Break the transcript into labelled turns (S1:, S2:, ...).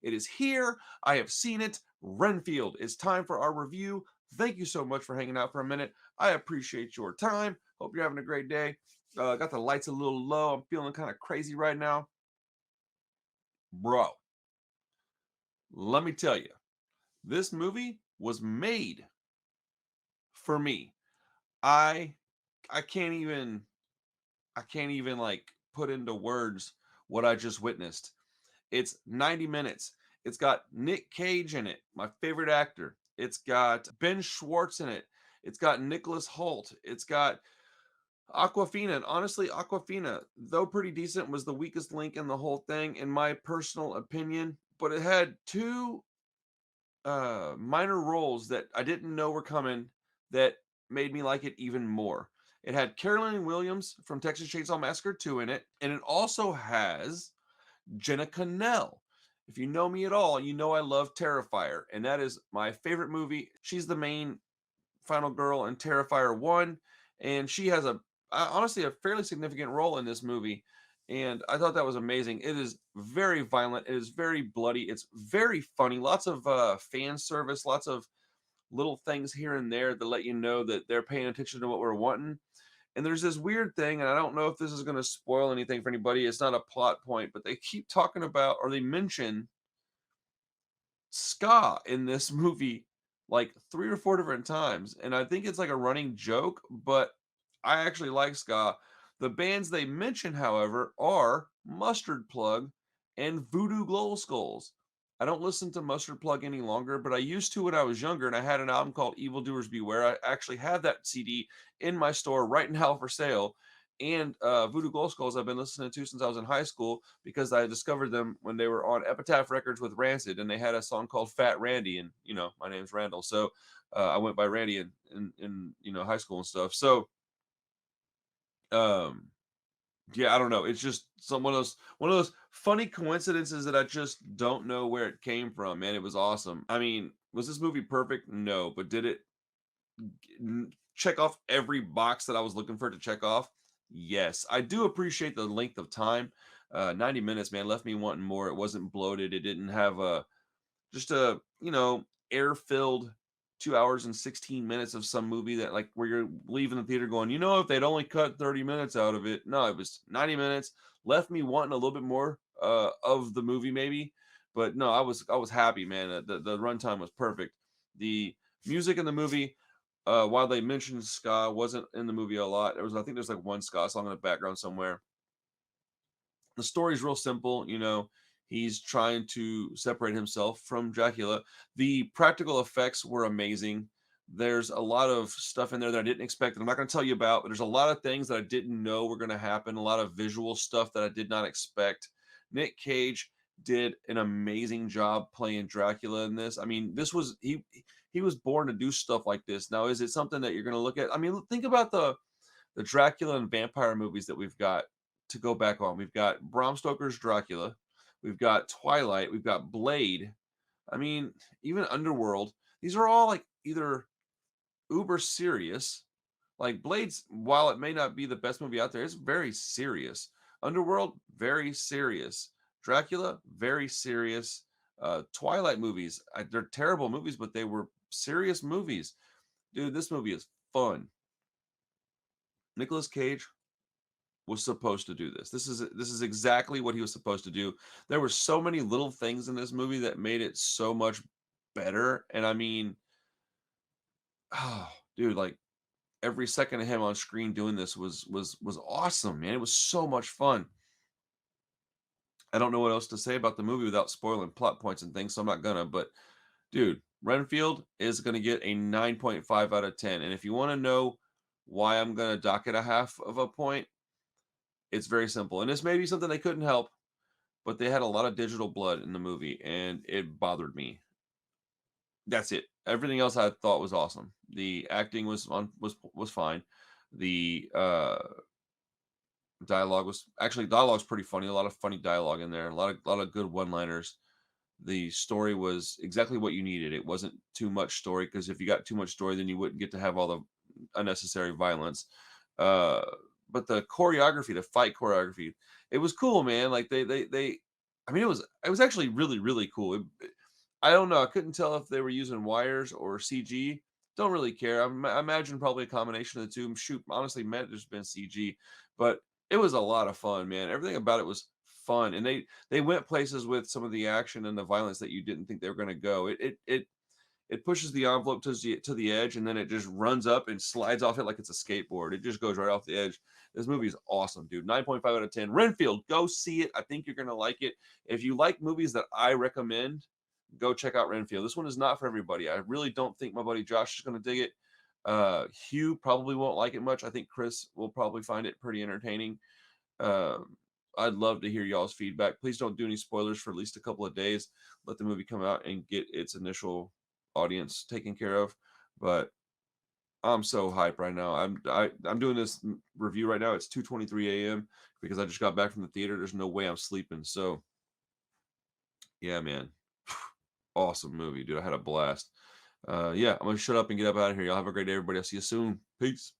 S1: It is here. I have seen it. Renfield. It's time for our review. Thank you so much for hanging out for a minute. I appreciate your time. Hope you're having a great day. Got the lights a little low. I'm feeling kind of crazy right now. Bro, let me tell you, this movie was made for me. I I can't even like put into words what I just witnessed. It's 90 minutes. It's got Nick Cage in it, my favorite actor. It's got Ben Schwartz in it. It's got Nicholas Hoult. It's got Aquafina. And honestly, Aquafina, though pretty decent, was the weakest link in the whole thing, in my personal opinion. But it had two minor roles that I didn't know were coming that made me like it even more. It had Carolyn Williams from Texas Chainsaw Massacre 2 in it, and it also has Jenna Cannell. If you know me at all, you know I love Terrifier, and that is my favorite movie. She's the main final girl in Terrifier 1, and she has honestly a fairly significant role in this movie. And I thought that was amazing. It is very violent. It is very bloody. It's very funny. Lots of fan service. Lots of little things here and there that let you know that they're paying attention to what we're wanting. And there's this weird thing, and I don't know if this is going to spoil anything for anybody. It's not a plot point, but they keep talking about, or they mention ska in this movie like 3 or 4 different times, and I think it's like a running joke, but I actually like ska. The bands they mention, however, are Mustard Plug and Voodoo Glow Skulls. I don't listen to Mustard Plug any longer, but I used to when I was younger, and I had an album called Evildoers Beware. I actually have that CD in my store right now for sale. And Voodoo Glow Skulls I've been listening to since I was in high school because I discovered them when they were on Epitaph Records with Rancid, and they had a song called Fat Randy, and my name's Randall, so I went by Randy in high school and stuff. So um, yeah, I don't know. It's just one of those funny coincidences that I just don't know where it came from. Man, it was awesome. I mean, was this movie perfect? No, but did it check off every box that I was looking for it to check off? Yes, I do appreciate the length of time. 90 minutes, man, left me wanting more. It wasn't bloated. It didn't have just a, air filled 2 hours and 16 minutes of some movie that, like, where you're leaving the theater going, if they'd only cut 30 minutes out of it. No, it was 90 minutes, left me wanting a little bit more of the movie, maybe. But no, I was happy, man. The runtime was perfect. The music in the movie, while they mentioned ska, wasn't in the movie a lot. I think there's like one ska song in the background somewhere. The story's real simple. He's trying to separate himself from Dracula. The practical effects were amazing. There's a lot of stuff in there that I didn't expect that I'm not going to tell you about, but there's a lot of things that I didn't know were going to happen, a lot of visual stuff that I did not expect. Nick Cage did an amazing job playing Dracula in this. I mean, he was born to do stuff like this. Now, is it something that you're going to look at? I mean, think about the Dracula and vampire movies that we've got to go back on. We've got Bram Stoker's Dracula, we've got Twilight, we've got Blade. I mean, even Underworld. These are all like either uber serious. Like Blade's, while it may not be the best movie out there, it's very serious. Underworld, very serious. Dracula, very serious. Twilight movies, they're terrible movies, but they were serious movies. Dude, this movie is fun. Nicolas Cage was supposed to do this. This is exactly what he was supposed to do. There were so many little things in this movie that made it so much better. And I mean, oh, dude, like every second of him on screen doing this was awesome, man. It was so much fun. I don't know what else to say about the movie without spoiling plot points and things, so I'm not gonna. But dude, Renfield is gonna get a 9.5 out of 10. And if you want to know why I'm gonna dock it a half of a point, it's very simple. And this may be something they couldn't help, but they had a lot of digital blood in the movie, and it bothered me. That's it. Everything else I thought was awesome. The acting was fine. The dialogue's pretty funny. A lot of funny dialogue in there. A lot of good one-liners. The story was exactly what you needed. It wasn't too much story, because if you got too much story, then you wouldn't get to have all the unnecessary violence. Uh, but the choreography, the fight choreography, it was cool, man. Like they I mean, it was actually really, really cool. I don't know. I couldn't tell if they were using wires or CG. Don't really care. I imagine probably a combination of the two. Shoot, honestly, might have just been CG, but it was a lot of fun, man. Everything about it was fun, and they went places with some of the action and the violence that you didn't think they were going to go. It pushes the envelope to the edge, and then it just runs up and slides off it like it's a skateboard. It just goes right off the edge. This movie is awesome, dude. 9.5 out of 10. Renfield, go see it. I think you're gonna like it. If you like movies that I recommend, go check out Renfield. This one is not for everybody. I really don't think my buddy Josh is gonna dig it. Hugh probably won't like it much. I think Chris will probably find it pretty entertaining. Um, I'd love to hear y'all's feedback. Please don't do any spoilers for at least a couple of days. Let the movie come out and get its initial audience taken care of. But I'm so hyped right now. I'm doing this review right now. It's 2:23 a.m. because I just got back from the theater. There's no way I'm sleeping. So yeah, man, awesome movie, dude. I had a blast. Yeah, I'm gonna shut up and get up out of here. Y'all have a great day, everybody. I'll see you soon. Peace.